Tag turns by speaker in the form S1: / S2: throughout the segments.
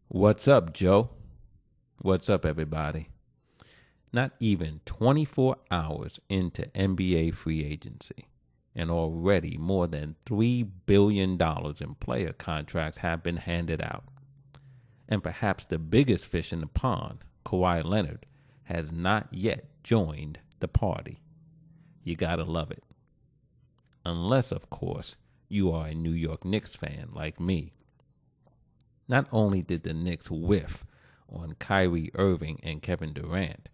S1: What's up, Joe? What's up, everybody? Not even 24 hours into NBA free agency, and already more than $3 billion in player contracts have been handed out. And perhaps the biggest fish in the pond, Kawhi Leonard, has not yet joined the party. You gotta love it. Unless, of course, you are a New York Knicks fan like me. Not only did the Knicks whiff on Kyrie Irving and Kevin Durant,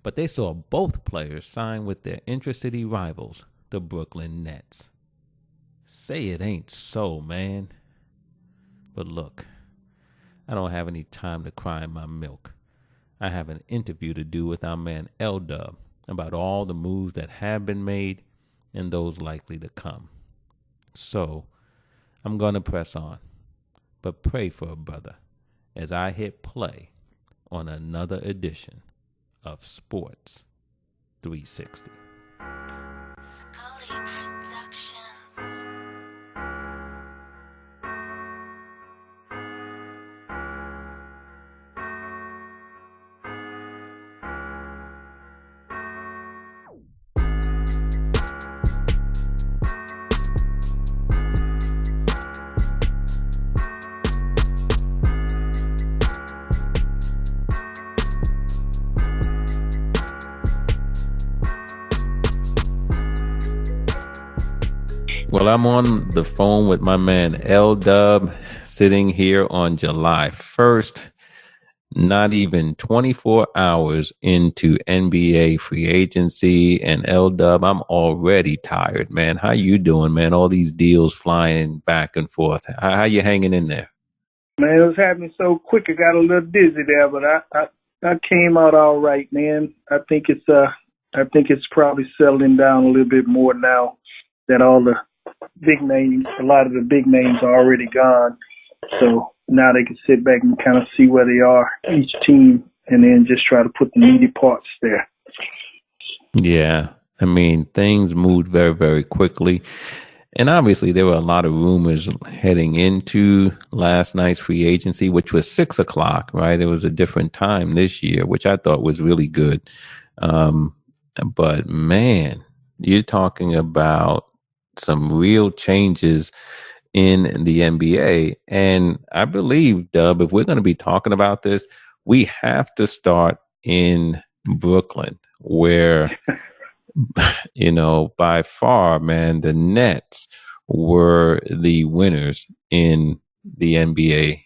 S1: but they saw both players sign with their intra-city rivals, the Brooklyn Nets. Say it ain't so, man. But look, I don't have any time to cry in my milk. I have an interview to do with our man LDub about all the moves that have been made and those likely to come. So, I'm going to press on. But pray for a brother as I hit play on another edition of Sports 360. Scully Productions. Well, I'm on the phone with my man LDub, sitting here on July 1st, not even 24 hours into NBA free agency. And LDub, I'm already tired, man. How you doing, man? All these deals flying back and forth. How you hanging in there?
S2: Man, it was happening so quick. I got a little dizzy there, but I came out all right, man. I think it's probably settling down a little bit more now that all the big names, a lot of the big names are already gone. So now they can sit back and kind of see where they are, each team, and then just try to put the needy parts there.
S1: Yeah. I mean, things moved very, very quickly. And obviously there were a lot of rumors heading into last night's free agency, which was 6:00, right? It was a different time this year, which I thought was really good. But man, you're talking about some real changes in the NBA. And I believe, Dub, if we're going to be talking about this, we have to start in Brooklyn, where, by far, man, the Nets were the winners in the NBA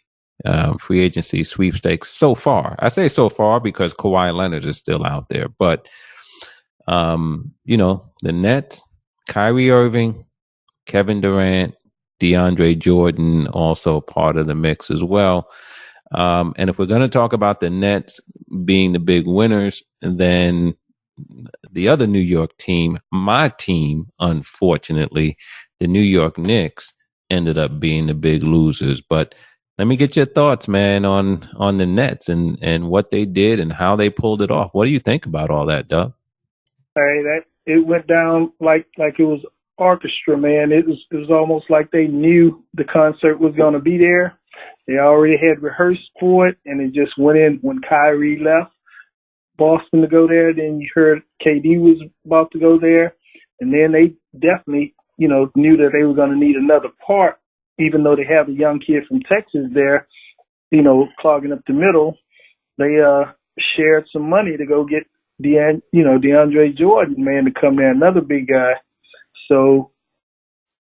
S1: free agency sweepstakes so far. I say so far because Kawhi Leonard is still out there. But, the Nets, Kyrie Irving, Kevin Durant, DeAndre Jordan, also part of the mix as well. And if we're going to talk about the Nets being the big winners, then the other New York team, my team, unfortunately, the New York Knicks, ended up being the big losers. But let me get your thoughts, man, on the Nets and what they did and how they pulled it off. What do you think about all that, Doug?
S2: It went down like it was orchestra, man. It was almost like they knew the concert was going to be there. They already had rehearsed for it, and it just went in when Kyrie left Boston to go there. Then you heard KD was about to go there, and then they definitely, knew that they were going to need another part, even though they have a young kid from Texas there, clogging up the middle. They shared some money to go get DeAndre Jordan, man, to come there, another big guy. So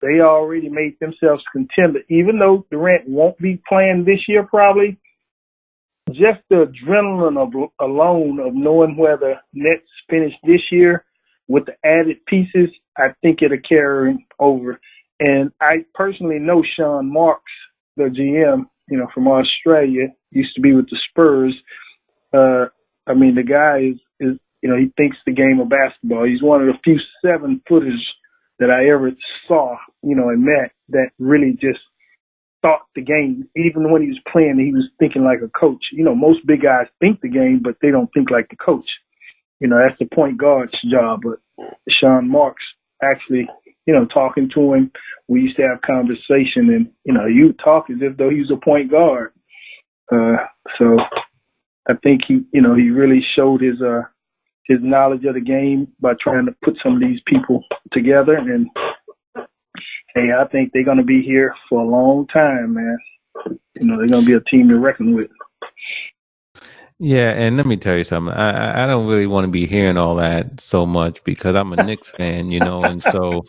S2: they already made themselves contender. Even though Durant won't be playing this year probably, just the adrenaline alone of knowing where the Nets finish this year with the added pieces, I think it'll carry over. And I personally know Sean Marks, the GM, from Australia, used to be with the Spurs. The guy is he thinks the game of basketball. He's one of the few 7-footers that I ever saw, and met that really just thought the game. Even when he was playing, he was thinking like a coach. Most big guys think the game, but they don't think like the coach. That's the point guard's job. But Sean Marks actually, talking to him, we used to have conversation, and, you talk as if though he was a point guard. So I think he really showed his knowledge of the game by trying to put some of these people together. And hey, I think they're going to be here for a long time, man. They're going to be a team to reckon with.
S1: Yeah, and let me tell you something. I don't really want to be hearing all that so much because I'm a Knicks fan, and so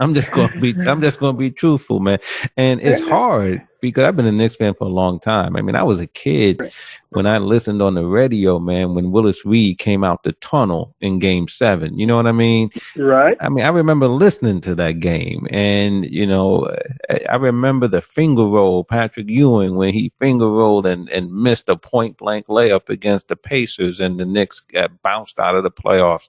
S1: I'm just gonna be truthful, man. And it's hard because I've been a Knicks fan for a long time. I mean, I was a kid when I listened on the radio, man, when Willis Reed came out the tunnel in Game 7. You know what I mean?
S2: Right.
S1: I mean, I remember listening to that game, and I remember the finger roll, Patrick Ewing, when he finger rolled and missed a point blank layup against the Pacers, and the Knicks got bounced out of the playoffs.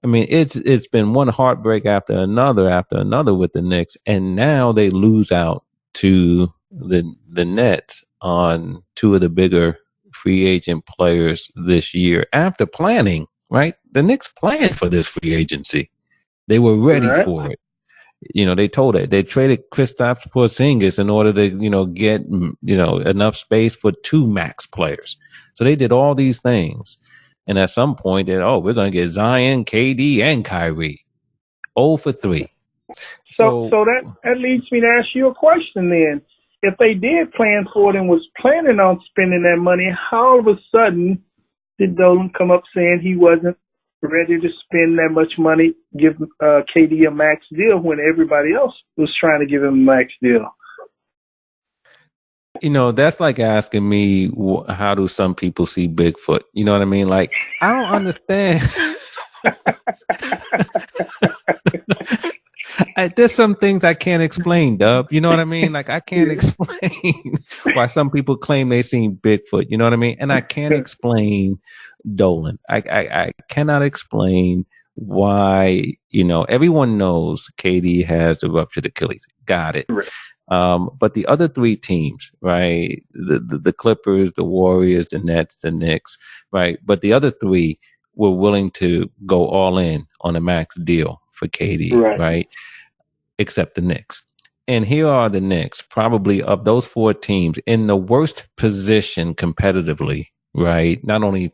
S1: I mean, it's been one heartbreak after another with the Knicks, and now they lose out to the Nets on two of the bigger free agent players this year after planning. Right, the Knicks planned for this free agency; they were ready for it. They told it. They traded Kristaps Porzingis in order to get enough space for 2 max players. So they did all these things. And at some point, we're going to get Zion, KD, and Kyrie. 0 for 3.
S2: So that leads me to ask you a question then. If they did plan for it and was planning on spending that money, how all of a sudden did Dolan come up saying he wasn't ready to spend that much money, give KD a max deal when everybody else was trying to give him a max deal?
S1: That's like asking me, how do some people see Bigfoot? You know what I mean? Like, I don't understand. There's some things I can't explain, Dub. You know what I mean? Like, I can't explain why some people claim they seen Bigfoot. You know what I mean? And I can't explain Dolan. I cannot explain why, everyone knows KD has the ruptured Achilles. Got it.
S2: Right.
S1: But the other 3 teams, right? The Clippers, the Warriors, the Nets, the Knicks, right? But the other 3 were willing to go all in on a max deal for KD, right? Except the Knicks. And here are the Knicks, probably of those 4 teams, in the worst position competitively, right? Not only,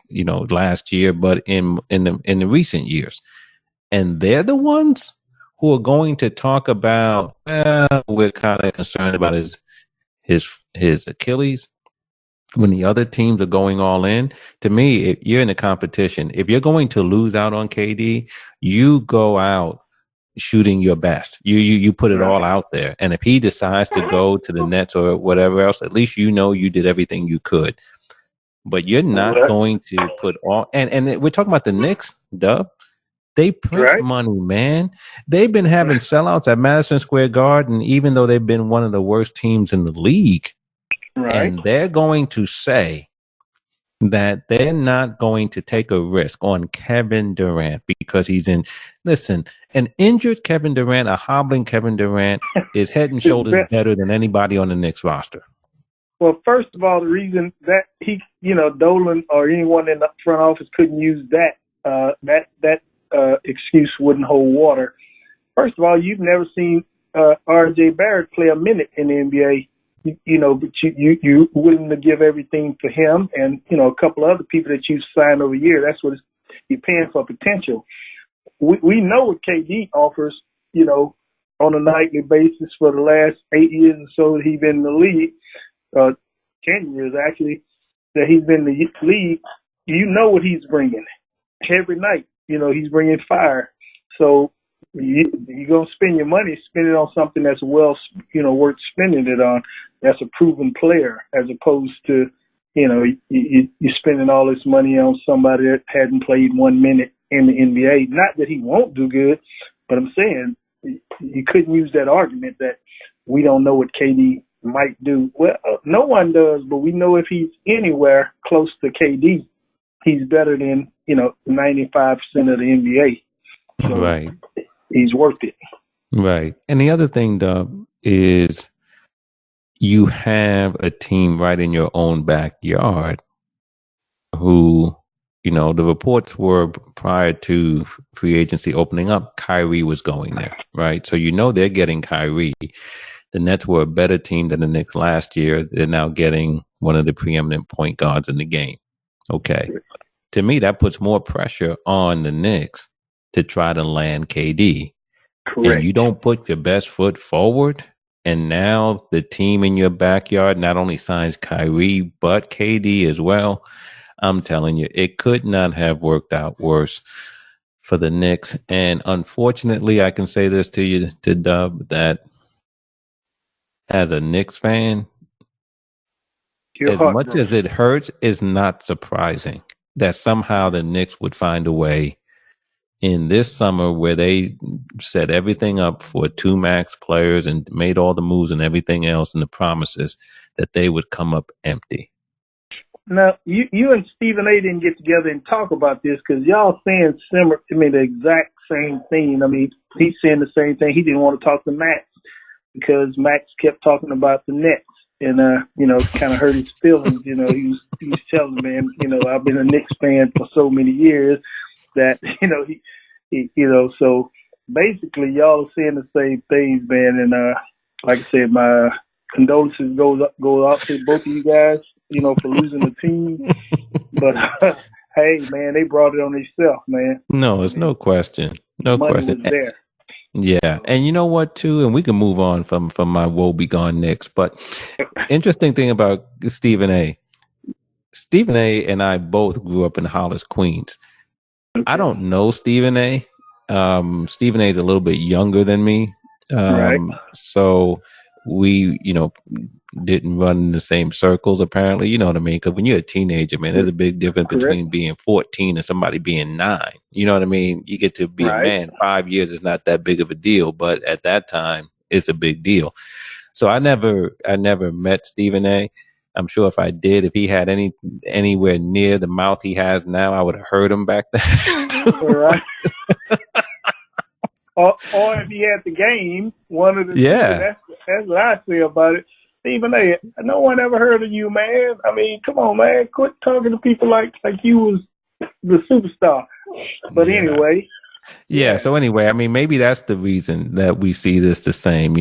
S1: last year, but in the recent years. And they're the ones who are going to talk about, we're kind of concerned about his Achilles, when the other teams are going all in. To me, if you're in a competition, if you're going to lose out on KD, you go out shooting your best. You put it all out there. And if he decides to go to the Nets or whatever else, at least you did everything you could. But you're not going to put all, and we're talking about the Knicks, Dub. They print money, man. They've been having sellouts at Madison Square Garden, even though they've been one of the worst teams in the league. Right. And they're going to say that they're not going to take a risk on Kevin Durant because he's in. Listen, an injured Kevin Durant, a hobbling Kevin Durant is head and shoulders better than anybody on the Knicks roster.
S2: Well, first of all, the reason that he, Dolan or anyone in the front office couldn't use that excuse wouldn't hold water. First of all, you've never seen R.J. Barrett play a minute in the NBA, but you willing to give everything for him and, a couple other people that you've signed over a year. That's what you're paying for potential. We know what KD offers, on a nightly basis for the last 8 years or so that he's been in the league, 10 years actually, that he's been in the league. You know what he's bringing every night. He's bringing fire. So you're going to spend your money, spend it on something that's worth spending it on. That's a proven player, as opposed to, you're spending all this money on somebody that hadn't played 1 minute in the NBA. Not that he won't do good, but I'm saying you couldn't use that argument that we don't know what KD might do. Well, no one does, but we know if he's anywhere close to KD, he's better than, 95% of the NBA. So right. He's worth it.
S1: Right. And the other thing, Dub, is you have a team right in your own backyard who, the reports were prior to free agency opening up, Kyrie was going there, right? So they're getting Kyrie. the Nets were a better team than the Knicks last year. They're now getting one of the preeminent point guards in the game. Okay. To me, that puts more pressure on the Knicks to try to land KD.
S2: Correct.
S1: And you don't put your best foot forward, and now the team in your backyard not only signs Kyrie, but KD as well. I'm telling you, it could not have worked out worse for the Knicks. And unfortunately, I can say this to you, to Dub, that as a Knicks fan, as much as it hurts, is not surprising that somehow the Knicks would find a way in this summer where they set everything up for 2 max players and made all the moves and everything else and the promises, that they would come up empty.
S2: Now, you and Stephen A. didn't get together and talk about this because y'all saying the exact same thing. I mean, he's saying the same thing. He didn't want to talk to Max because Max kept talking about the Nets. And, kind of hurt his feelings. He was telling me, man, I've been a Knicks fan for so many years that, so basically y'all are saying the same things, man. And, like I said, my condolences go out to both of you guys, for losing the team. But, hey, man, they brought it on themselves, man.
S1: No, it's no question. No
S2: Money
S1: question.
S2: Was there.
S1: Yeah. And you know what, too? And we can move on from my woe-begone Knicks. But interesting thing about Stephen A. Stephen A. and I both grew up in Hollis, Queens. Okay. I don't know Stephen A. Stephen A. is a little bit younger than me.
S2: Right.
S1: So we, didn't run in the same circles, apparently. You know what I mean? Because when you're a teenager, man, there's a big difference between being 14 and somebody being 9. You know what I mean? You get to be a man. 5 years is not that big of a deal, but at that time, it's a big deal. So I never met Stephen A. I'm sure if I did, if he had anywhere near the mouth he has now, I would have heard him back then.
S2: Right. or if he had the game, one of the two. That's what I say about it. Stephen A., no one ever heard of you, man. I mean, come on, man. Quit talking to people like you was the superstar. But anyway.
S1: Yeah. So anyway, I mean, maybe that's the reason that we see this the same.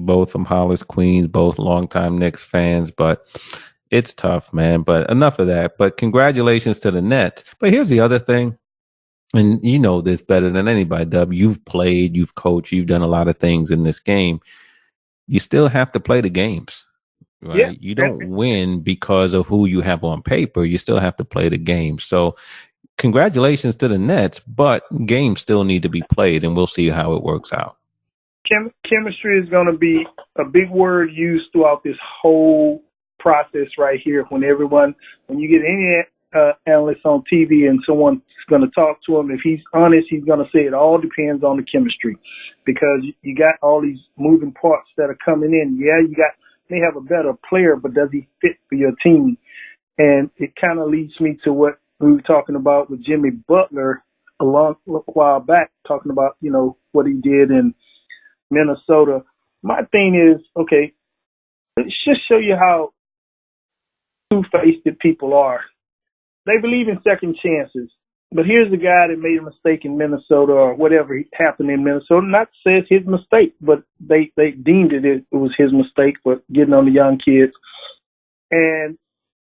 S1: Both from Hollis, Queens, both longtime Knicks fans. But it's tough, man. But enough of that. But congratulations to the Nets. But here's the other thing. And you know this better than anybody, Dub. You've played, you've coached, you've done a lot of things in this game. You still have to play the games, right? Yeah. You don't win because of who you have on paper. You still have to play the game. So congratulations to the Nets, but games still need to be played, and we'll see how it works out.
S2: Chemistry is going to be a big word used throughout this whole process right here. When you get any analyst on TV and someone's going to talk to him, if he's honest, he's going to say it all depends on the chemistry, because you got all these moving parts that are coming in. Yeah, may have a better player, but does he fit for your team? And it kind of leads me to what we were talking about with Jimmy Butler a while back, talking about, what he did in Minnesota. My thing is, okay, let's just show you how two-faced people are. They believe in second chances. But here's the guy that made a mistake in Minnesota, or whatever happened in Minnesota. Not to say it's his mistake, but they deemed it was his mistake for getting on the young kids. And,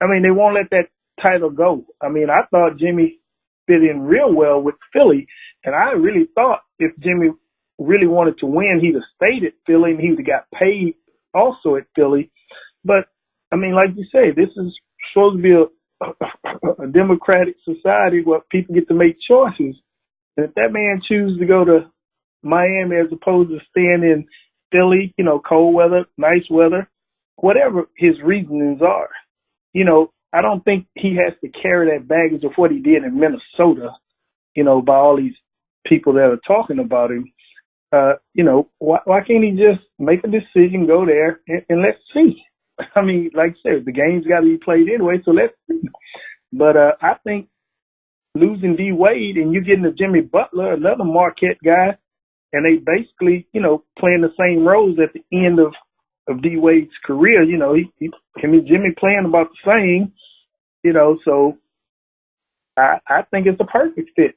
S2: I mean, they won't let that title go. I mean, I thought Jimmy fit in real well with Philly, and I really thought if Jimmy really wanted to win, he'd have stayed at Philly, and he would have got paid also at Philly. But, I mean, like you say, this is supposed to be a democratic society where people get to make choices. And if that man chooses to go to Miami as opposed to staying in Philly, cold weather, nice weather, whatever his reasonings are, I don't think he has to carry that baggage of what he did in Minnesota, by all these people that are talking about him. Why can't he just make a decision, go there, and let's see? I mean, like I said, the game's got to be played anyway, so let's see. But I think losing D. Wade and you getting a Jimmy Butler, another Marquette guy, and they basically, playing the same roles at the end of D. Wade's career. Him and Jimmy playing about the same, so I think it's a perfect fit.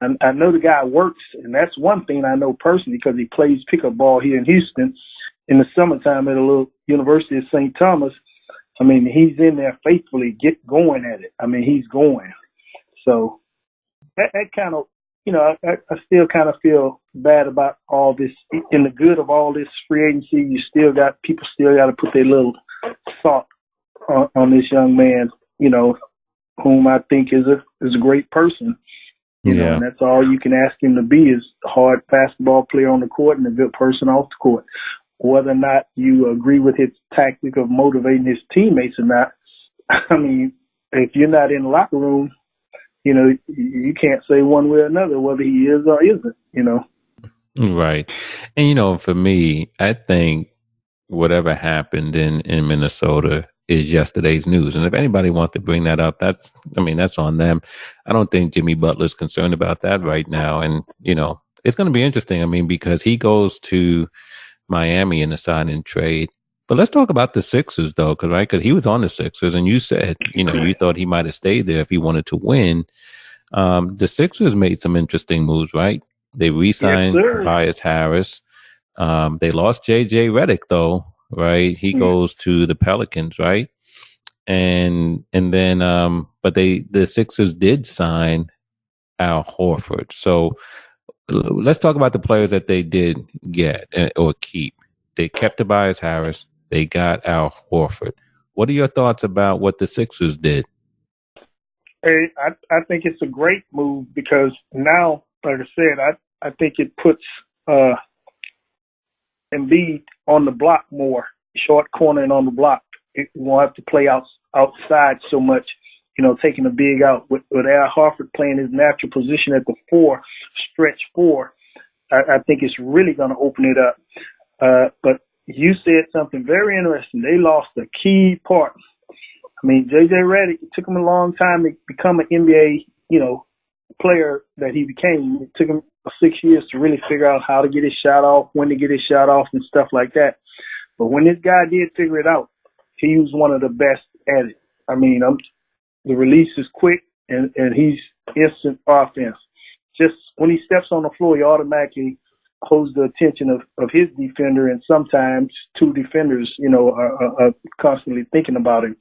S2: I know the guy works, and that's one thing I know personally because he plays pickup ball here in Houston. in the summertime at a little University of St. Thomas. I mean, he's in there faithfully, going at it. I mean, he's going. So that kind of, I still kind of feel bad about all this. In the good of all this free agency, people still got to put their little salt on this young man, whom I think is a great person. And that's all you can ask him to be, is a hard basketball player on the court and a good person off the court. Whether or not you agree with his tactic of motivating his teammates or not, I mean, if you're not in the locker room, you can't say one way or another whether he is or isn't,
S1: Right. And, for me, I think whatever happened in Minnesota is yesterday's news. And if anybody wants to bring that up, that's on them. I don't think Jimmy Butler's concerned about that right now. And, it's going to be interesting. I mean, because he goes to Miami in a sign and trade. But let's talk about the Sixers, though, because he was on the Sixers, and you said, you thought he might have stayed there if he wanted to win. The Sixers made some interesting moves, right? They re-signed Tobias Harris. They lost J.J. Redick, though, right? He goes to the Pelicans, right? And then, but the Sixers did sign Al Horford. So let's talk about the players that they did get or keep. They kept Tobias Harris. They got Al Horford. What are your thoughts about what the Sixers did?
S2: Hey, I think it's a great move because now, like I said, I think it puts Embiid on the block more, short corner and on the block. It won't have to play outside so much, taking a big out. With Al Horford playing his natural position at the 4, stretch 4, I think it's really going to open it up. But you said something very interesting. They lost a key part. I mean, J.J. Redick, it took him a long time to become an NBA, player that he became. It took him 6 years to really figure out how to get his shot off, when to get his shot off, and stuff like that. But when this guy did figure it out, he was one of the best at it. I mean, the release is quick, and he's instant offense. Just when he steps on the floor, he automatically holds the attention of his defender, and sometimes two defenders, are constantly thinking about him.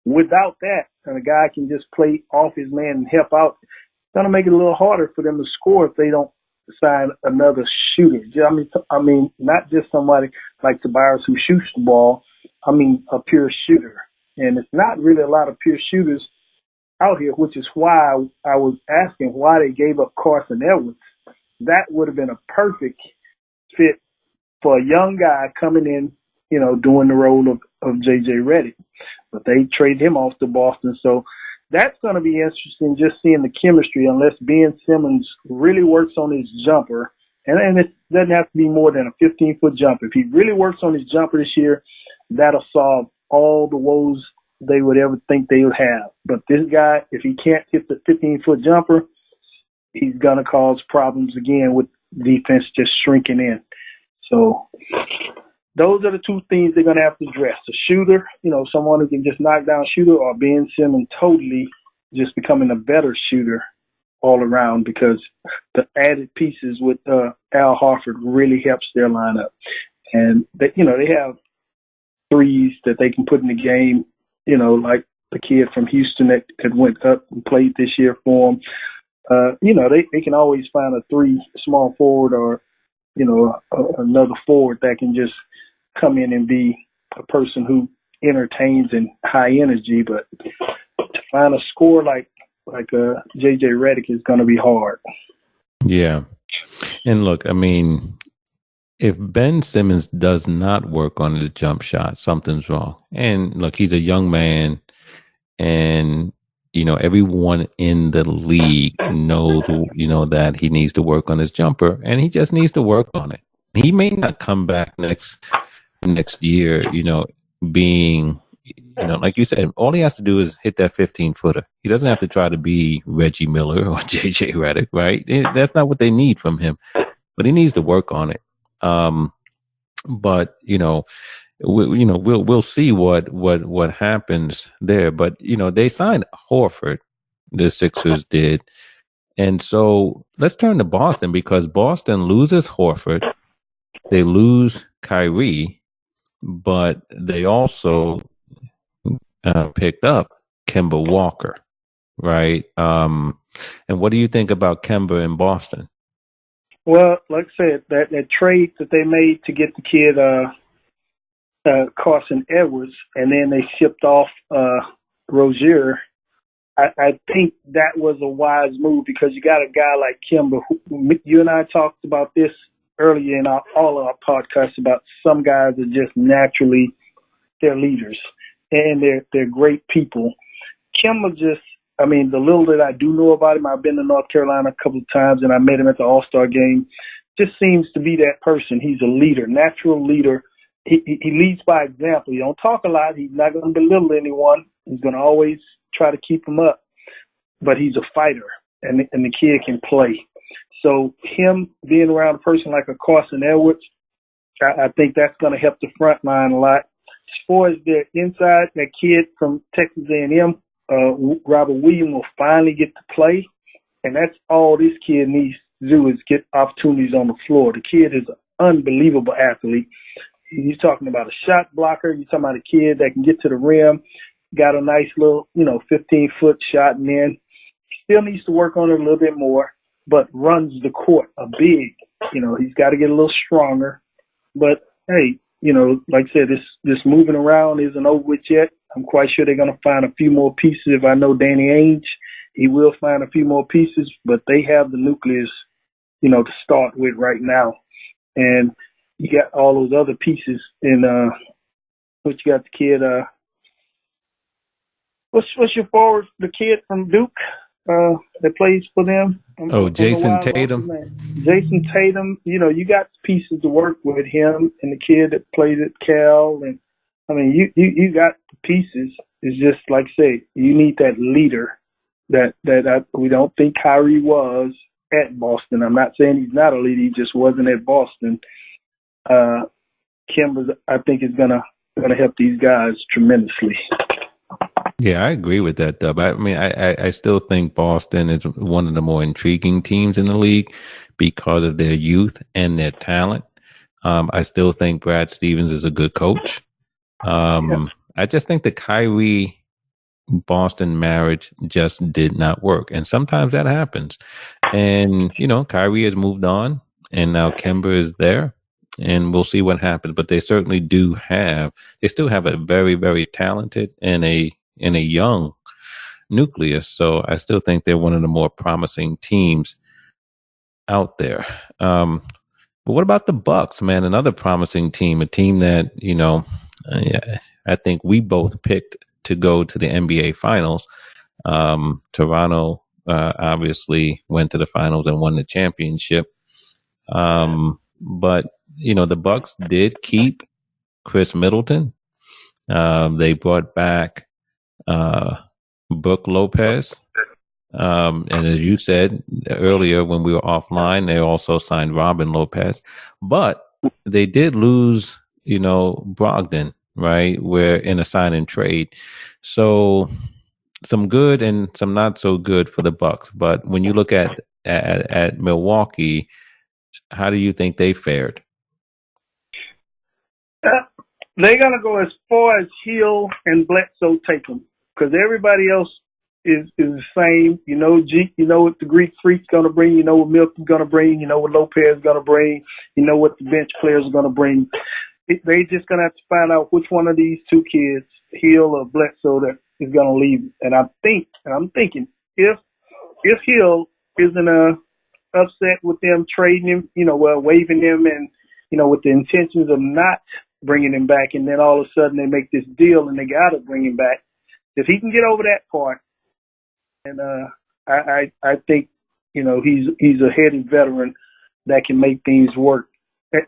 S2: Without that, and a guy can just play off his man and help out, it's going to make it a little harder for them to score if they don't sign another shooter. I mean, not just somebody like Tobias who shoots the ball. I mean, a pure shooter. And it's not really a lot of pure shooters out here, which is why I was asking why they gave up Carson Edwards. That would have been a perfect fit for a young guy coming in, doing the role of J.J. Redick. But they traded him off to Boston. So that's going to be interesting, just seeing the chemistry, unless Ben Simmons really works on his jumper. And it doesn't have to be more than a 15-foot jump. If he really works on his jumper this year, that'll solve all the woes they would ever think they would have. But this guy, if he can't hit the 15-foot jumper, he's going to cause problems again with defense just shrinking in. So those are the two things they're going to have to address. A shooter, someone who can just knock down a shooter, or Ben Simmons totally just becoming a better shooter all around, because the added pieces with Al Horford really helps their lineup. And, they have threes that they can put in the game, like the kid from Houston that went up and played this year for them. They can always find a small forward or, another forward that can just come in and be a person who entertains and high energy. But to find a score like J.J. Redick is going to be hard.
S1: Yeah. And look, I mean, if Ben Simmons does not work on the jump shot, something's wrong. And look, he's a young man, and everyone in the league knows, that he needs to work on his jumper, and he just needs to work on it. He may not come back next year, being, like you said, all he has to do is hit that 15-footer. He doesn't have to try to be Reggie Miller or J.J. Redick, right? That's not what they need from him, but he needs to work on it. But we'll see what happens there. But they signed Horford, the Sixers did, and so let's turn to Boston, because Boston loses Horford, they lose Kyrie, but they also picked up Kemba Walker, right? And what do you think about Kemba in Boston?
S2: Well, like I said, that trade that they made to get the kid Carson Edwards, and then they shipped off Rozier. I think that was a wise move because you got a guy like Kemba. You and I talked about this earlier in all of our podcasts about some guys are just naturally they're leaders and they're great people. Kemba just, I mean, the little that I do know about him, I've been to North Carolina a couple of times and I met him at the All-Star game. Just seems to be that person. He's a leader, natural leader. He leads by example. He don't talk a lot. He's not going to belittle anyone. He's going to always try to keep him up. But he's a fighter, and the kid can play. So him being around a person like a Carson Edwards, I think that's going to help the front line a lot. As far as the inside, that kid from Texas A&M, Robert Williams, will finally get to play, and that's all this kid needs to do is get opportunities on the floor. The kid is an unbelievable athlete. You're talking about a shot blocker. You're talking about a kid that can get to the rim, got a nice little, 15-foot shot, and then still needs to work on it a little bit more, but runs the court a big. He's got to get a little stronger. But, hey, like I said, this moving around isn't over with yet. I'm quite sure they're going to find a few more pieces. If I know Danny Ainge, he will find a few more pieces, but they have the nucleus, to start with right now. And you got all those other pieces in what you got the kid what's your forward, the kid from Duke that plays for them?
S1: Jason Tatum.
S2: Jason Tatum, you got pieces to work with him and the kid that played at Cal, and I mean you got the pieces. It's just like I say, you need that leader that we don't think Kyrie was at Boston. I'm not saying he's not a leader, he just wasn't at Boston. Kemba, I think, is gonna help these guys tremendously.
S1: Yeah, I agree with that, Dub. I mean, I still think Boston is one of the more intriguing teams in the league because of their youth and their talent. I still think Brad Stevens is a good coach. I just think the Kyrie Boston marriage just did not work. And sometimes that happens. And, Kyrie has moved on and now Kemba is there. And we'll see what happens. But they certainly still have a very, very talented and a young nucleus. So I still think they're one of the more promising teams out there. But what about the Bucks, man? Another promising team, a team that, I think we both picked to go to the NBA Finals. Toronto obviously went to the finals and won the championship. But the Bucks did keep Chris Middleton. They brought back Brook Lopez. And as you said earlier when we were offline, they also signed Robin Lopez. But they did lose, Brogdon, right? We're in a sign and trade. So some good and some not so good for the Bucks. But when you look at Milwaukee, how do you think they fared?
S2: They're going to go as far as Hill and Bledsoe take them because everybody else is the same. You know what the Greek Freak's going to bring. You know what Milton's going to bring. You know what Lopez is going to bring. You know what the bench players are going to bring. They just going to have to find out which one of these two kids, Hill or Bledsoe, that is going to leave. And I'm thinking if Hill isn't upset with them trading him, waiving him and, with the intentions of not bringing him back, and then all of a sudden they make this deal and they got to bring him back. If he can get over that part, and I think he's a heady veteran that can make things work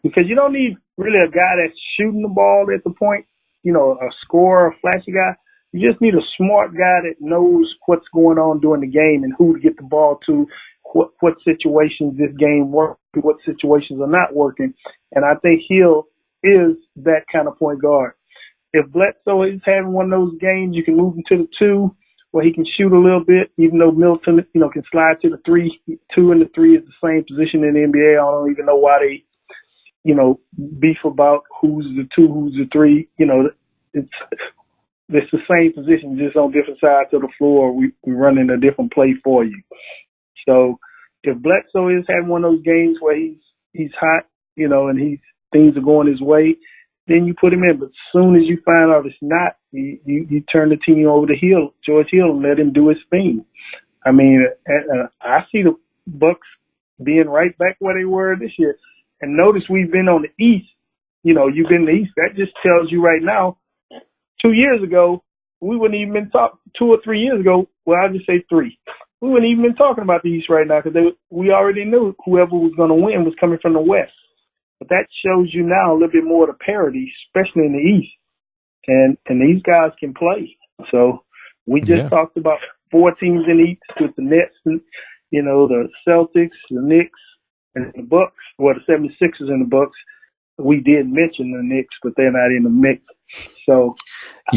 S2: because you don't need really a guy that's shooting the ball at the point, a scorer, a flashy guy. You just need a smart guy that knows what's going on during the game and who to get the ball to, what situations this game works, what situations are not working. And I think Hill is that kind of point guard. If Bledsoe is having one of those games, you can move him to the 2 where he can shoot a little bit, even though Milton, can slide to the 3. 2 and the 3 is the same position in the NBA. I don't even know why beef about who's the 2, who's the 3. It's the same position, just on different sides of the floor. We running a different play for you. So if Bledsoe is having one of those games where he's hot, and things are going his way, then you put him in. But as soon as you find out it's not, you turn the team over to George Hill, and let him do his thing. I mean, I see the Bucks being right back where they were this year. And notice we've been on the East. You've been in the East. That just tells you right now, 2 years ago, we wouldn't even been talking. 2 or 3 years ago, well, I'll just say 3. We wouldn't even been talking about the East right now because we already knew whoever was going to win was coming from the West. But that shows you now a little bit more of the parity, especially in the East. And these guys can play. So we just talked about 4 teams in the East with the Nets, and, the Celtics, the Knicks, and the Bucks. Well, the 76ers and the Bucks. We did mention the Knicks, but they're not in the mix. So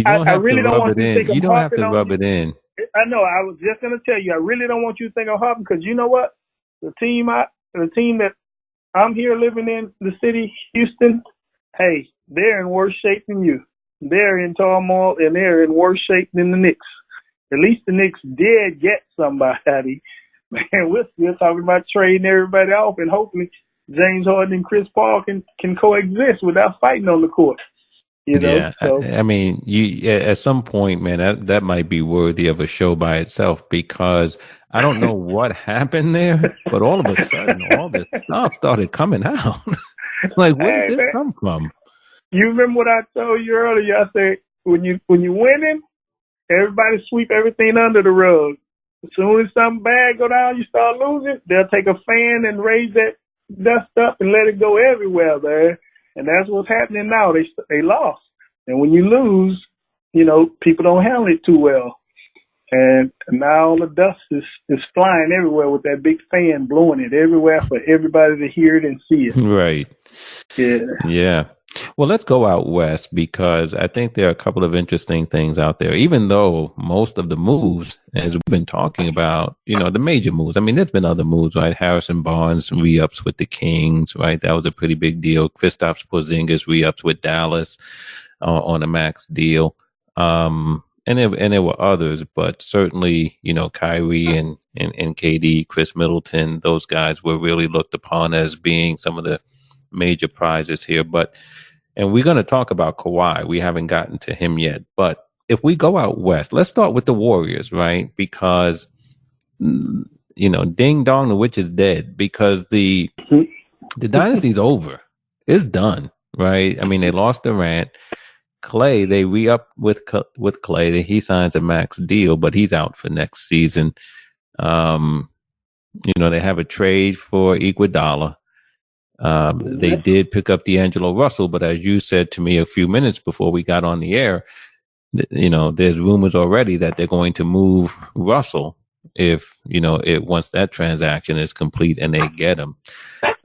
S2: I really don't want you to think I'm
S1: You don't have to rub it in.
S2: I know. I was just going to tell you, I really don't want you to think I'm hopping, because you know what? The team that I'm here living in, the city, Houston, hey, they're in worse shape than you. They're in turmoil, and they're in worse shape than the Knicks. At least the Knicks did get somebody. Man, we're still talking about trading everybody off, and hopefully James Harden and Chris Paul can coexist without fighting on the court.
S1: Yeah, so. I mean, you at some point, man, that might be worthy of a show by itself, because I don't know what happened there, but all of a sudden, all this stuff started coming out. Like, where did this come from?
S2: You remember what I told you earlier? I said, when you're winning, everybody sweep everything under the rug. As soon as something bad go down, you start losing, they'll take a fan and raise that dust up and let it go everywhere, man. And that's what's happening now. They lost. And when you lose, people don't handle it too well. And now all the dust is flying everywhere with that big fan blowing it everywhere for everybody to hear it and see it.
S1: Right.
S2: Yeah.
S1: Well, let's go out west, because I think there are a couple of interesting things out there, even though most of the moves, as we've been talking about, the major moves. I mean, there's been other moves, right? Harrison Barnes re-ups with the Kings, right? That was a pretty big deal. Kristaps Porzingis re-ups with Dallas on a max deal. And there were others, but certainly, Kyrie and KD, Chris Middleton, those guys were really looked upon as being some of the major prizes here. And we're going to talk about Kawhi. We haven't gotten to him yet. But if we go out west, let's start with the Warriors, right? Because, ding dong, the witch is dead, because the dynasty's over. It's done, right? I mean, they lost Durant. Clay, they re-up with Clay. He signs a max deal, but he's out for next season. They have a trade for Iguodala. They did pick up D'Angelo Russell, but as you said to me a few minutes before we got on the air, there's rumors already that they're going to move Russell if, once that transaction is complete and they get him.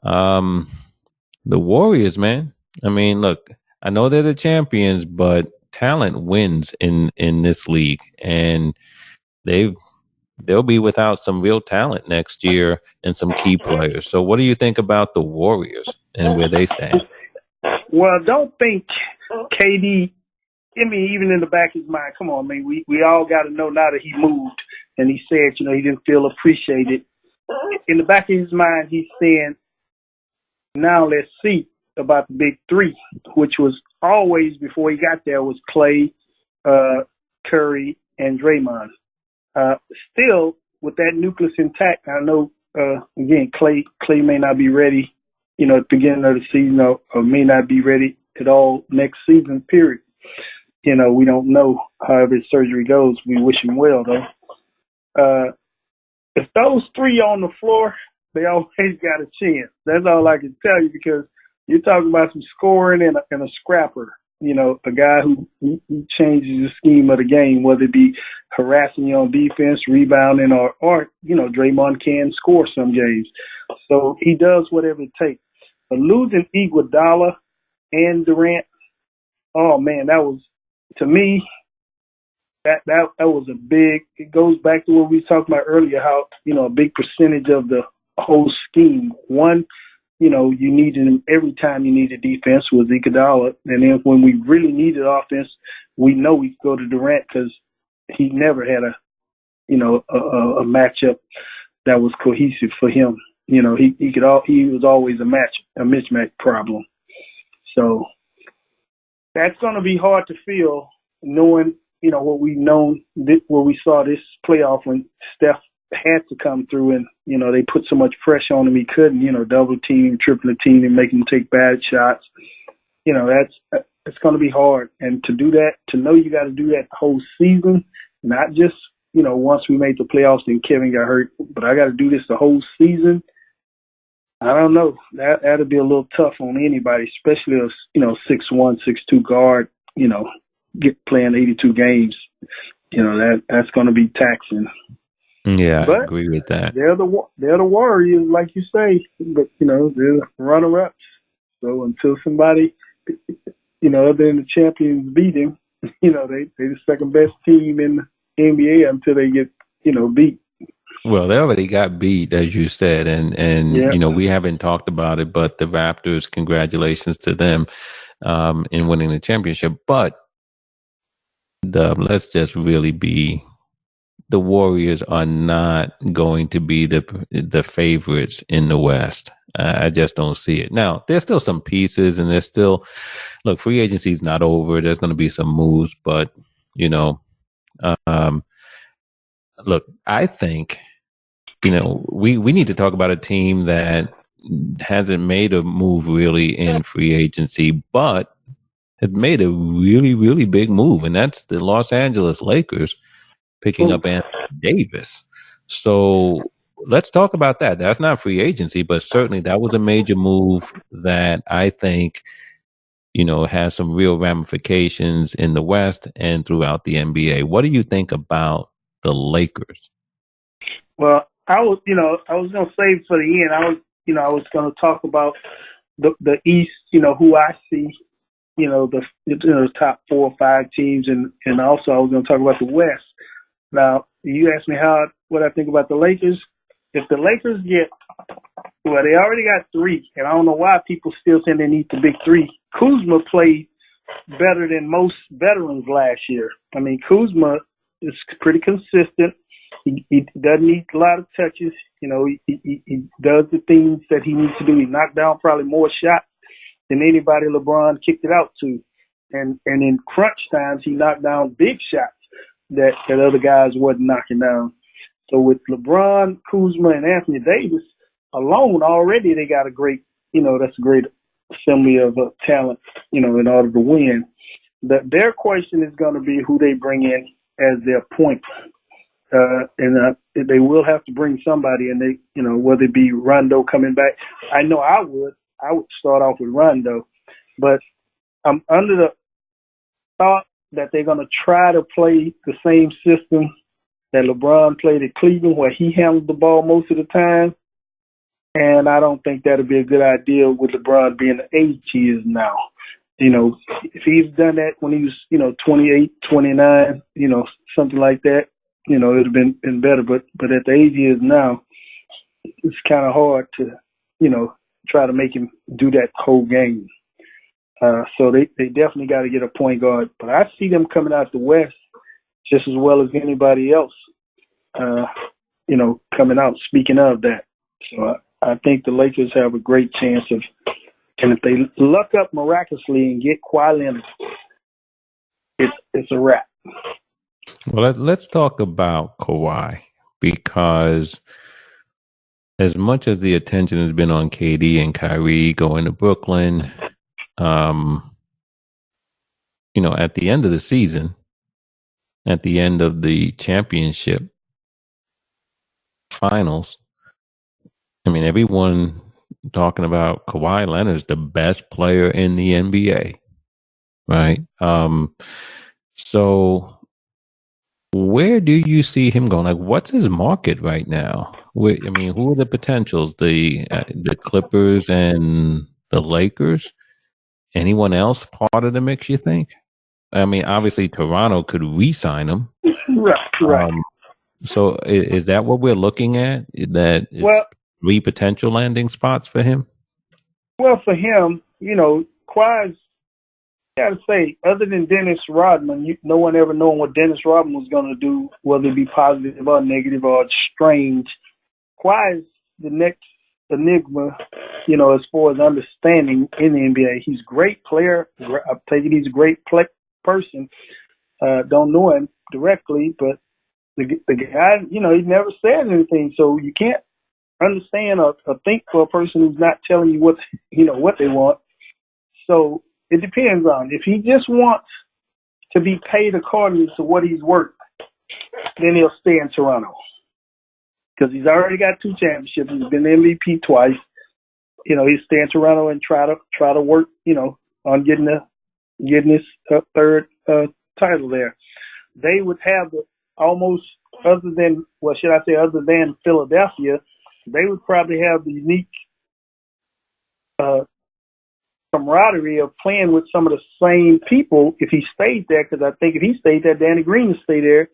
S1: The Warriors, man. I mean, look, I know they're the champions, but talent wins in this league, and they'll be without some real talent next year and some key players. So what do you think about the Warriors and where they stand?
S2: Well, I don't think KD, even in the back of his mind, come on, man, we all got to know now that he moved and he said, he didn't feel appreciated. In the back of his mind, he's saying, now let's see about the big 3, which was always, before he got there, was Clay, Curry, and Draymond. Still, with that nucleus intact, I know, again, Clay may not be ready, at the beginning of the season, or may not be ready at all next season, period. We don't know. However his surgery goes, we wish him well, though. If those 3 on the floor, they always got a chance. That's all I can tell you, because you're talking about some scoring and a scrapper. A guy who changes the scheme of the game, whether it be harassing you on defense, rebounding, or Draymond can score some games. So he does whatever it takes. But losing Iguodala and Durant, oh man, that was, to me, that was a big. It goes back to what we talked about earlier, how a big percentage of the whole scheme. One, you needed him every time you needed defense was Iguodala. And then when we really needed offense, we know we could go to Durant because he never had a matchup that was cohesive for him. He was always a mismatch problem. So that's going to be hard to feel, knowing, what we've known, what we saw this playoff when Steph had to come through and, they put so much pressure on him he couldn't, double team, triple team, and make him take bad shots. It's going to be hard. And to do that, to know you got to do that the whole season, not just, once we made the playoffs and Kevin got hurt, but I got to do this the whole season. I don't know. That'll be a little tough on anybody, especially a 6'1", 6'2" guard, playing 82 games. That's going to be taxing.
S1: Yeah,
S2: but
S1: I agree with that.
S2: They're the Warriors, like you say, but they're runner-ups. So until somebody, other than the champions beat him, they're the second best team in the NBA until they get beat.
S1: Well, they already got beat, as you said, and
S2: yeah.
S1: We haven't talked about it, but the Raptors, congratulations to them in winning the championship. But let's just really be, the Warriors are not going to be the favorites in the West. I just don't see it. Now, there's still some pieces, and there's still, look, free agency is not over. There's going to be some moves, but, look, I think, we need to talk about a team that hasn't made a move really in free agency, but has made a really, really big move, and that's the Los Angeles Lakers picking up Anthony Davis. So let's talk about that. That's not free agency, but certainly that was a major move that I think, has some real ramifications in the West and throughout the NBA. What do you think about the Lakers?
S2: Well, I was going to save for the end. I was going to talk about the East, who I see, the top 4 or 5 teams, and also I was going to talk about the West. Now, you asked me what I think about the Lakers. If the Lakers they already got 3, and I don't know why people still think they need the big 3. Kuzma played better than most veterans last year. I mean, Kuzma is pretty consistent. He doesn't need a lot of touches. He does the things that he needs to do. He knocked down probably more shots than anybody LeBron kicked it out to. And in crunch times, he knocked down big shots that other guys wasn't knocking down. So with LeBron, Kuzma, and Anthony Davis alone, already they got a great, that's a great assembly of talent, in order to win. Their question is going to be who they bring in as their point. And they will have to bring somebody, and they, whether it be Rondo coming back. I know I would start off with Rondo, but I'm under the thought that they're going to try to play the same system that LeBron played at Cleveland, where he handled the ball most of the time. And I don't think that'll be a good idea with LeBron being the age he is now. If he's done that when he was, 28, 29, something like that, it would have been better. But at the age he is now, it's kind of hard to, try to make him do that whole game. So they definitely got to get a point guard. But I see them coming out the West just as well as anybody else, coming out. Speaking of that. So I think the Lakers have a great chance of, and if they luck up miraculously and get Kawhi Leonard, it's a wrap.
S1: Well, let's talk about Kawhi, because as much as the attention has been on KD and Kyrie going to Brooklyn, at the end of the season, at the end of the championship finals, everyone talking about Kawhi Leonard's the best player in the NBA, right? So where do you see him going? Like, what's his market right now? Who are the potentials? The Clippers and the Lakers? Anyone else part of the mix, you think? Obviously Toronto could re-sign him.
S2: Right.
S1: So is that what we're looking at? That is 3 potential landing spots for him?
S2: Well, for him, Kawhi's, got to say, other than Dennis Rodman, no one ever known what Dennis Rodman was going to do, whether it be positive or negative or strange. Kawhi is the next enigma, as far as understanding in the NBA. He's a great player. I take it he's a great person. Don't know him directly, but the guy, he never says anything, so you can't understand or think for a person who's not telling you what they want. So it depends on if he just wants to be paid according to what he's worth, then he'll stay in Toronto because he's already got 2 championships. He's been MVP twice. He'll stay in Toronto and try to work, on getting his third title there. They would have almost other than Philadelphia, they would probably have the unique camaraderie of playing with some of the same people if he stayed there, because I think if he stayed there, Danny Green would stay there,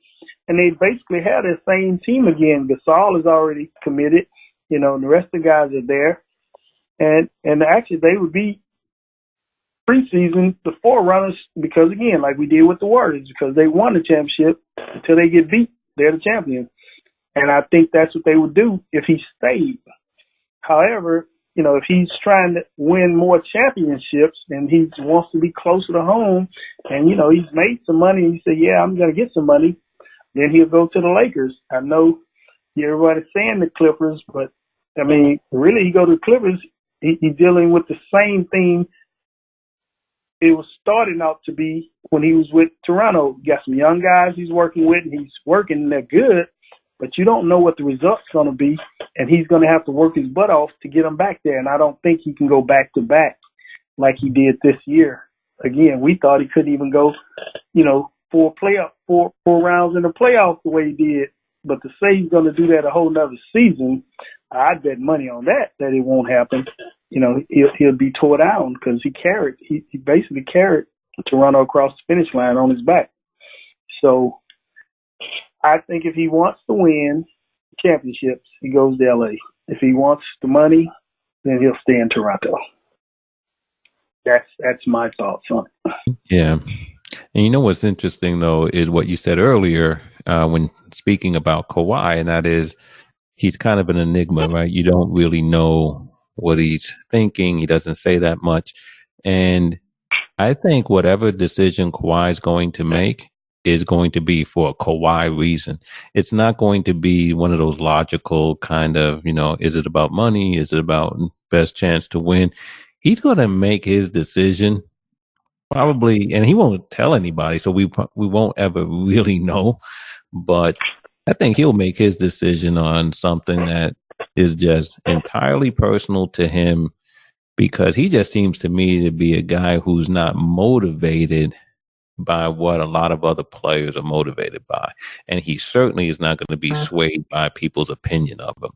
S2: and they basically have the same team again. Gasol is already committed, and the rest of the guys are there, and actually they would be preseason the forerunners because, again, like we did with the Warriors, because they won the championship until they get beat, they're the champions, and I think that's what they would do if he stayed. However, if he's trying to win more championships and he wants to be closer to home and, he's made some money and he said, yeah, I'm going to get some money, then he'll go to the Lakers. I know everybody's saying the Clippers, but, really he go to the Clippers, he's dealing with the same thing it was starting out to be when he was with Toronto. Got some young guys he's working with, and he's working, and they're good, but you don't know what the result's going to be, and he's going to have to work his butt off to get them back there, and I don't think he can go back-to-back like he did this year. Again, we thought he couldn't even go, four rounds in the playoffs the way he did, but to say he's going to do that a whole nother season, I'd bet money on that it won't happen. He'll be tore down because he basically carried Toronto across the finish line on his back. So I think if he wants to win championships, he goes to LA. If he wants the money, then he'll stay in Toronto. That's my thoughts on it.
S1: Yeah. And what's interesting, though, is what you said earlier when speaking about Kawhi, and that is he's kind of an enigma, right? You don't really know what he's thinking. He doesn't say that much. And I think whatever decision Kawhi is going to make is going to be for a Kawhi reason. It's not going to be one of those logical kind of, is it about money? Is it about best chance to win? He's going to make his decision probably, and he won't tell anybody, so we won't ever really know. But I think he'll make his decision on something that is just entirely personal to him, because he just seems to me to be a guy who's not motivated by what a lot of other players are motivated by. And he certainly is not going to be swayed by people's opinion of him.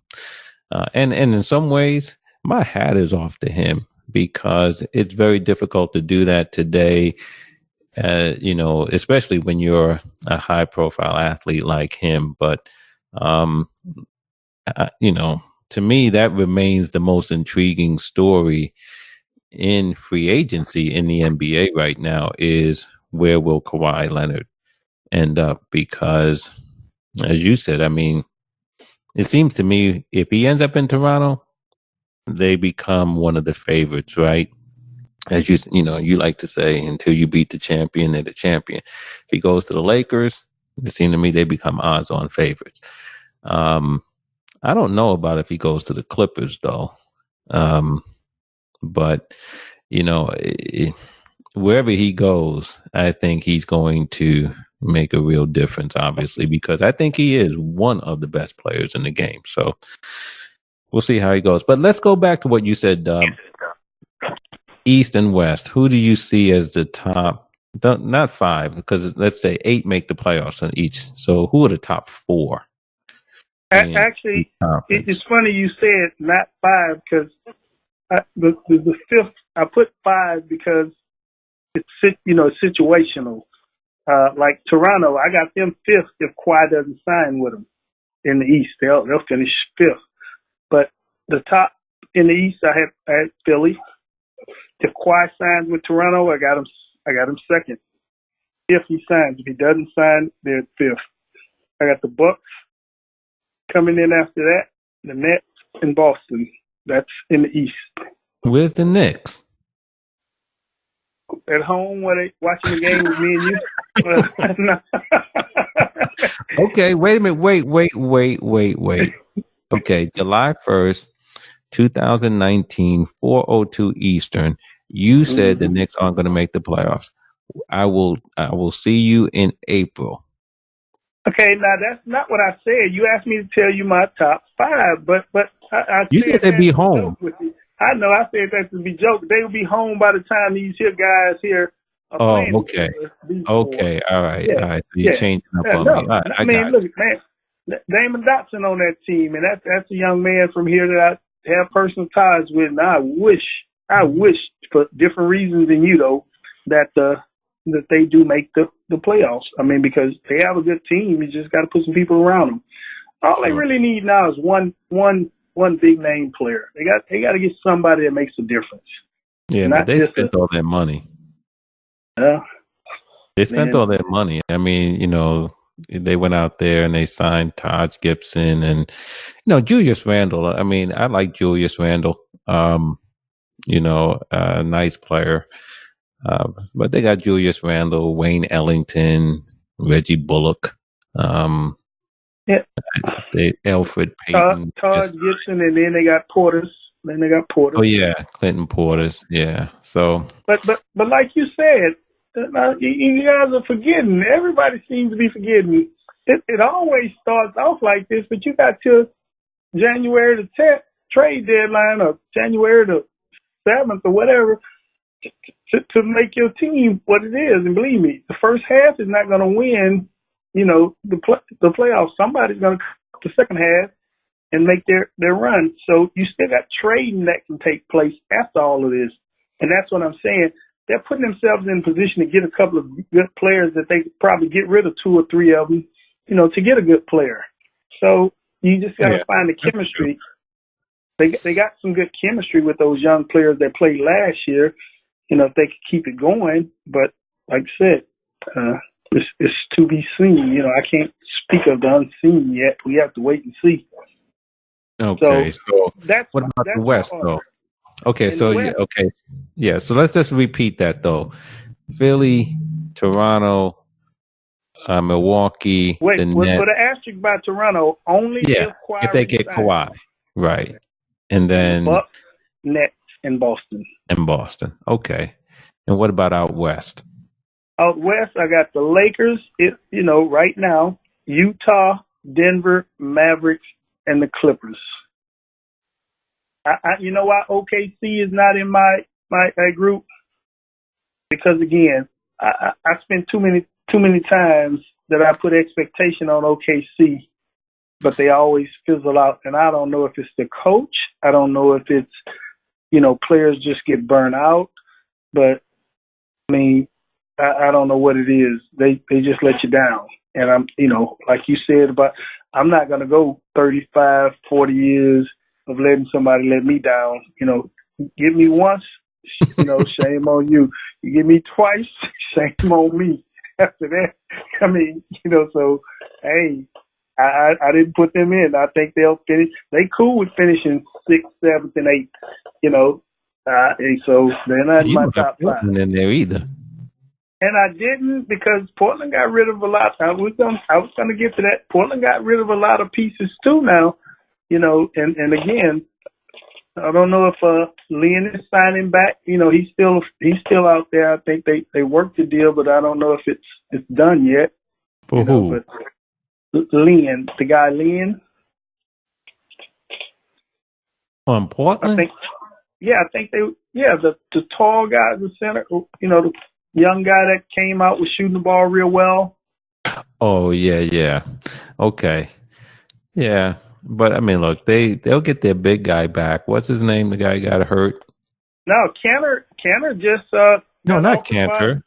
S1: And in some ways, my hat is off to him, because it's very difficult to do that today, especially when you're a high profile athlete like him. But, to me, that remains the most intriguing story in free agency in the NBA right now is where will Kawhi Leonard end up? Because, as you said, it seems to me if he ends up in Toronto, they become one of the favorites, right? As you like to say, until you beat the champion, they're the champion. If he goes to the Lakers, it seems to me they become odds-on favorites. I don't know about if he goes to the Clippers, though. But, wherever he goes, I think he's going to make a real difference, obviously, because I think he is one of the best players in the game. So we'll see how he goes. But let's go back to what you said, East and West. Who do you see as the top? Not 5, because let's say 8 make the playoffs on each. So who are the top 4?
S2: Actually, it's funny you said not 5, because the 5th, I put 5 because it's situational. Like Toronto, I got them 5th if Kawhi doesn't sign with them in the East. They'll finish 5th. But the top in the East, I had Philly. if Kawhi signs with Toronto, I got him second. If he signs, if he doesn't sign, they're fifth. I got the Bucks coming in after that. The Nets in Boston. That's in the East.
S1: Where's the Knicks?
S2: At home, where they watching the game with me and you.
S1: Okay, wait a minute. Wait. Okay, July 1st, 2019, 4:02 Eastern. You said the Knicks aren't going to make the playoffs. I will see you in April.
S2: Okay, now that's not what I said. You asked me to tell you my top five, but I
S1: You said they'd be home.
S2: I know. I said that to be joke. They will be home by the time these here guys here are playing.
S1: Okay. Okay. All right.
S2: Yeah.
S1: All right. So you're changing up on me. All right,
S2: I mean, look, man, Damon Dotson on that team, and that's a young man from here that I have personal ties with, and I wish for different reasons than you, though, that they do make the playoffs. I mean, because they have a good team. You just got to put some people around them. All they really need now is one big name player. They got to get somebody that makes a difference.
S1: Yeah, but they spent all their money. They spent all their money. I mean, they went out there and they signed Taj Gibson and Julius Randle. I mean, I like Julius Randle. A nice player. But they got Julius Randle, Wayne Ellington, Reggie Bullock. Alfred Payton.
S2: Todd Gibson, and then they got Portis.
S1: Oh yeah, Clinton Portis. Yeah. So.
S2: But like you said, you guys are forgetting. Everybody seems to be forgetting. It always starts off like this, but you got till January the 10th trade deadline, or January the 7th, or whatever, to make your team what it is. And believe me, the first half is not going to win. The playoffs. Somebody's going to come the second half and make their run. So you still got trading that can take place after all of this. And that's what I'm saying. They're putting themselves in position to get a couple of good players that they could probably get rid of 2 or 3 of them, to get a good player. So you just got to find the chemistry. They got some good chemistry with those young players that played last year, if they could keep it going. But like I said, it's to be seen. I can't speak of the unseen yet. We have to wait and see.
S1: Okay, so
S2: that's
S1: what about the West, though? Okay, so so let's just repeat that, though. Philly, Toronto, Milwaukee,
S2: the
S1: Nets.
S2: Put an asterisk by Toronto only
S1: if they get Kawhi, right? And then
S2: Bucks, Nets, and Boston.
S1: Okay. And what about out West?
S2: Out West, I got the Lakers. Right now, Utah, Denver, Mavericks, and the Clippers. You know why OKC is not in my group? Because again, I spent too many times that I put expectation on OKC, but they always fizzle out. And I don't know if it's the coach. I don't know if it's players just get burned out. But I mean, I don't know what it is. They just let you down. And I'm like you said I'm not gonna go 35, 40 years of letting somebody let me down. Give me once, shame on you. You give me twice, shame on me. After that, I mean, so, hey, I didn't put them in. I think they'll finish. They cool with finishing 6th, 7th, and 8th, so they're not in my top 5.
S1: In there either.
S2: And I didn't, because Portland got rid of a lot. I was gonna get to that. Portland got rid of a lot of pieces too now, and again, I don't know if Lynn is signing back. He's still out there. I think they worked the deal, but I don't know if it's done yet.
S1: For who?
S2: But Lynn, the guy Lynn.
S1: On Portland?
S2: I think the tall guy, the center, the young guy that came out was shooting the ball real well.
S1: Oh yeah. Okay. Yeah. But I mean, look, they'll get their big guy back. What's his name? The guy got hurt.
S2: No, Cantor just
S1: no, not Cantor.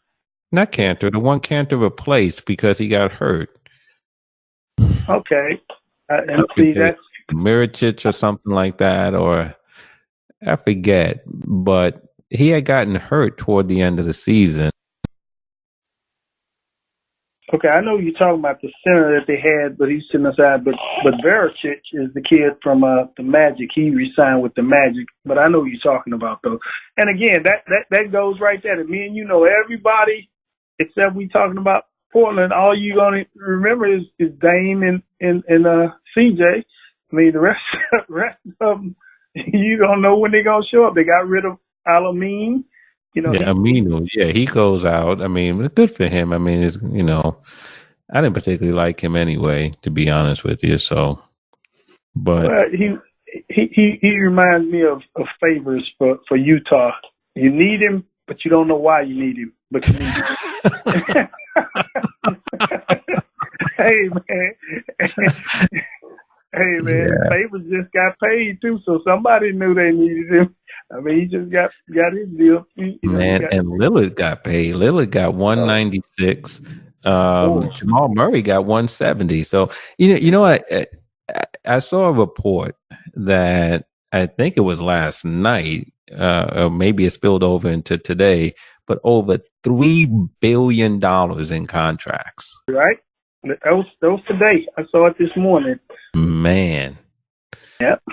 S1: Not Cantor. The one Cantor replaced because he got hurt.
S2: Okay. And see, that's
S1: Miricic or something like that, or I forget. But he had gotten hurt toward the end of the season.
S2: Okay, I know you're talking about the center that they had, but he's sitting aside. But Varicic is the kid from the Magic. He re-signed with the Magic. But I know what you're talking about, though. And again, that goes right there. Me and you know everybody except we talking about Portland. All you gonna remember is Dame and CJ. I mean, the rest of them, you don't know when they're gonna show up. They got rid of Alameen. You know,
S1: Aminu, he goes out. I mean, good for him. I mean, it's, I didn't particularly like him anyway, to be honest with you. So, but
S2: he reminds me of Favors for Utah. You need him, but you don't know why you need him, but you need him. Hey man, Favors just got paid too, so somebody knew they needed him. I mean, he just got his deal.
S1: And Lillard got paid. Lillard got 196. Jamal Murray got 170. So you know what? I saw a report that I think it was last night, or maybe it spilled over into today, but over $3 billion in contracts.
S2: Right. That was today. I saw it this morning.
S1: Man.
S2: Yep.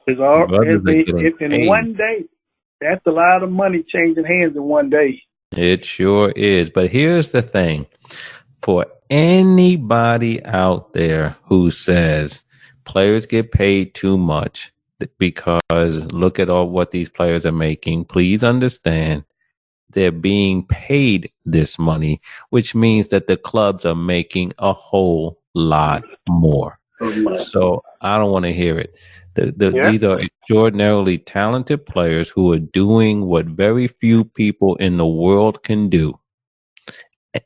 S2: It's all in one day. That's a lot of money changing hands in one day.
S1: It sure is. But here's the thing. For anybody out there who says players get paid too much because look at all what these players are making, please understand they're being paid this money, which means that the clubs are making a whole lot more. So I don't want to hear it. These are extraordinarily talented players who are doing what very few people in the world can do.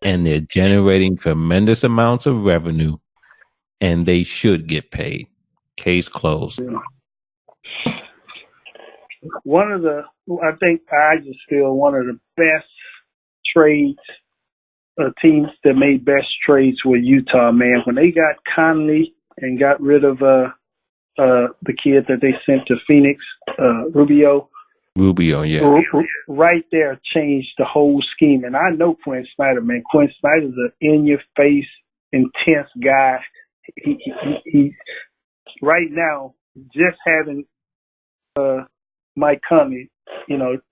S1: And they're generating tremendous amounts of revenue, and they should get paid. Case closed. I just feel one of the best trades, teams that made best trades with Utah, man. When they got Conley and got rid of the kid that they sent to Phoenix, Rubio, right there changed the whole scheme. And I know Quinn Snyder, man. Quinn Snyder's an in-your-face, intense guy. He right now just having Mike Conley,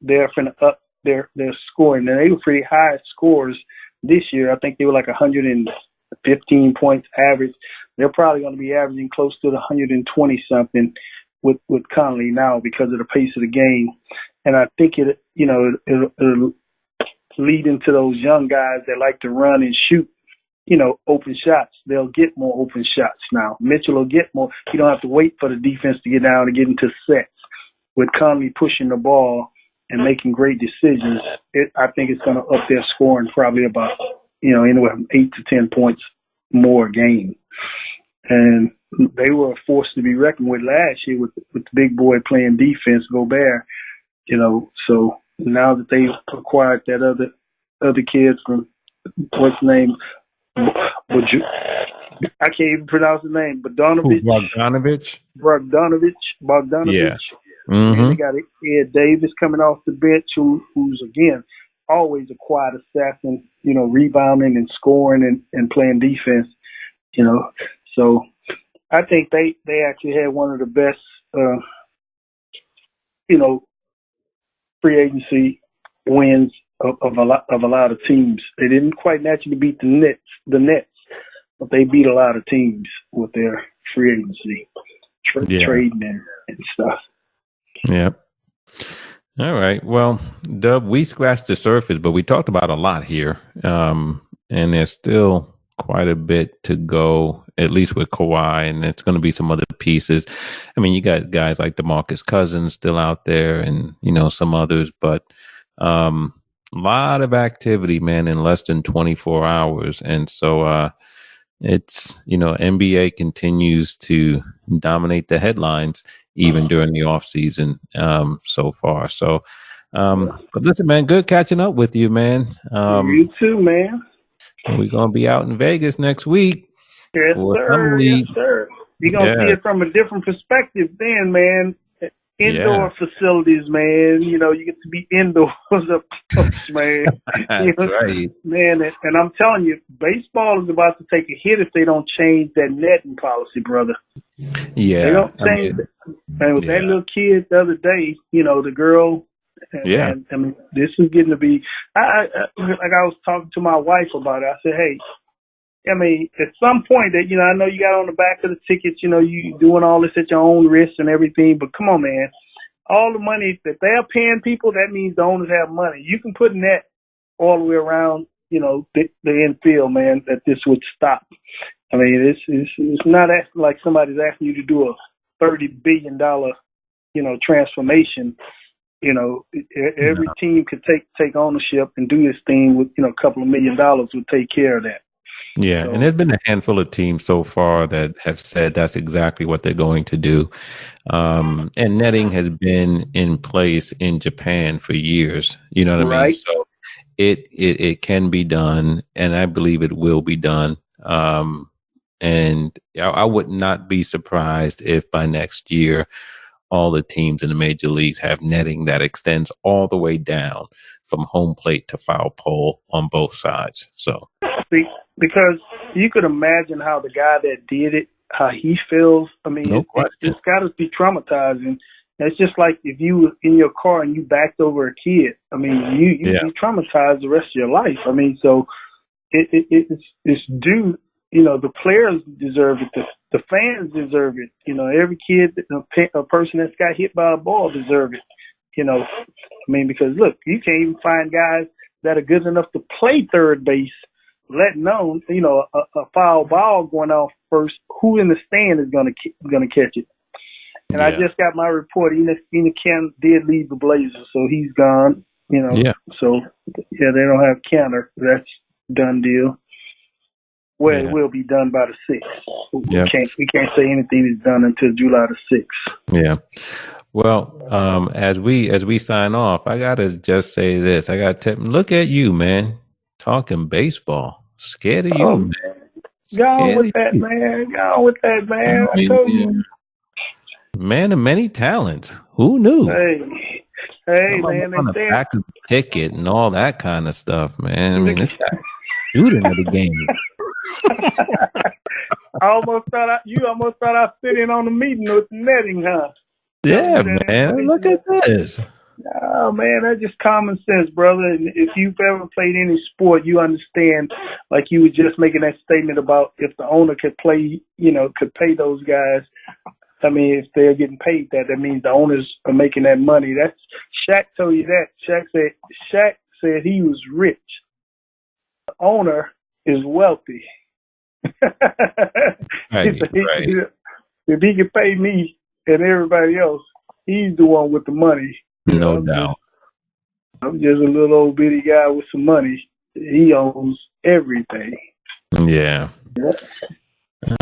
S1: they're finna up their scoring. And they were pretty high scores this year. I think they were like 115 points average. They're probably going to be averaging close to the 120 something with Conley now because of the pace of the game. And I think it'll lead into those young guys that like to run and shoot, open shots. They'll get more open shots now. Mitchell will get more. You don't have to wait for the defense to get down and get into sets. With Conley pushing the ball and making great decisions, I think it's going to up their scoring probably about, anywhere from 8 to 10 points more a game. And they were a force to be reckoned with last year with the big boy playing defense, Gobert. So now that they acquired that other kid from what's his name, I can't even pronounce his name, Bogdanovich. Yeah. Mm-hmm. And they got Ed Davis coming off the bench, who's again always a quiet assassin, rebounding and scoring and playing defense. So I think they actually had one of the best, free agency wins of a lot of teams. They didn't quite naturally beat the Nets, but they beat a lot of teams with their free agency trading and stuff. Yep. All right. Well, Dub, we scratched the surface, but we talked about a lot here. And there's still quite a bit to go, at least with Kawhi, and it's going to be some other pieces. I mean, you got guys like DeMarcus Cousins still out there and, some others, but a lot of activity, man, in less than 24 hours. And so it's, NBA continues to dominate the headlines even during the off season so far. So, but listen, man, good catching up with you, man.
S2: You too, man.
S1: We're going to be out in Vegas next week.
S2: Yes, sir. Yes, sir. You're going to see it from a different perspective then, man. indoor facilities, man. You know, you get to be indoors up close, man.
S1: That's right.
S2: Man, and I'm telling you, baseball is about to take a hit if they don't change that netting policy, brother.
S1: Yeah.
S2: They don't change it. And with that little kid the other day, you know, the girl, and I mean, this is getting to be, like I was talking to my wife about it. I said, hey, I mean, at some point that, you know, I know you got on the back of the tickets, you know, you doing all this at your own risk and everything, but come on, man. All the money that they're paying people, that means the owners have money. You can put net all the way around, you know, the infield, man, that this would stop. I mean, it's not like somebody's asking you to do a $30 billion, you know, transformation. You know, every team could take ownership and do this thing with, you know, a couple of $1 million would take care of that.
S1: Yeah, so, and there's been a handful of teams so far that have said that's exactly what they're going to do. And netting has been in place in Japan for years. You know what I mean? So it can be done, and I believe it will be done. And I would not be surprised if by next year all the teams in the major leagues have netting that extends all the way down from home plate to foul pole on both sides. So
S2: because you could imagine how the guy that did it, how he feels. I mean, it's got to be traumatizing. It's just like if you were in your car and you backed over a kid. I mean, you traumatized the rest of your life. I mean, so it's due. You know, the players deserve it. The fans deserve it. You know, every kid, a person that's got hit by a ball deserve it. You know, I mean, because look, you can't even find guys that are good enough to play third base, let alone, you know, a foul ball going off first. Who in the stand is gonna catch it? And I just got my report. Enoch Cantor did leave the Blazers, so he's gone. You know, so they don't have Cantor. That's done deal. Well, it will be done by the 6th. We can't say anything is done until July the 6th.
S1: Yeah. Well, as we sign off, I gotta just say this. I gotta look at you, man, talking baseball. Scared of you, man.
S2: Go on with that, man. Go on with that, man. I told you.
S1: Man of many talents. Who knew?
S2: Hey, man.
S1: On the back of the ticket and all that kind of stuff, man. I mean, this guy shooting at the game.
S2: You almost thought I fit in on the meeting with netting, huh?
S1: Yeah, man. Look at this.
S2: Oh, man, that's just common sense, brother. And if you've ever played any sport, you understand, like you were just making that statement about if the owner could pay those guys. I mean, if they're getting paid that means the owners are making that money. That's Shaq told you that. Shaq said he was rich. The owner is wealthy.
S1: Right.
S2: If he can pay me and everybody else, he's the one with the money.
S1: No doubt.
S2: I'm just a little old bitty guy with some money. He owns everything.
S1: Yeah.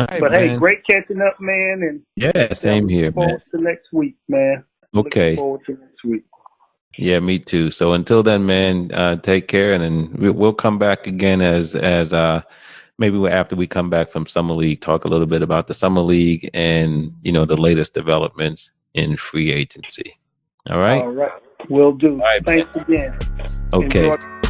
S1: Right,
S2: but hey, great catching up, man. And
S1: same here, man.
S2: Forward to next week, man.
S1: Okay.
S2: Looking forward to next week.
S1: Yeah, me too. So until then, man, take care, and then we'll come back again as maybe after we come back from Summer League, talk a little bit about the Summer League and, you know, the latest developments in free agency. All right?
S2: All right. Will do.
S1: All right,
S2: thanks again.
S1: Okay.
S2: Enjoy.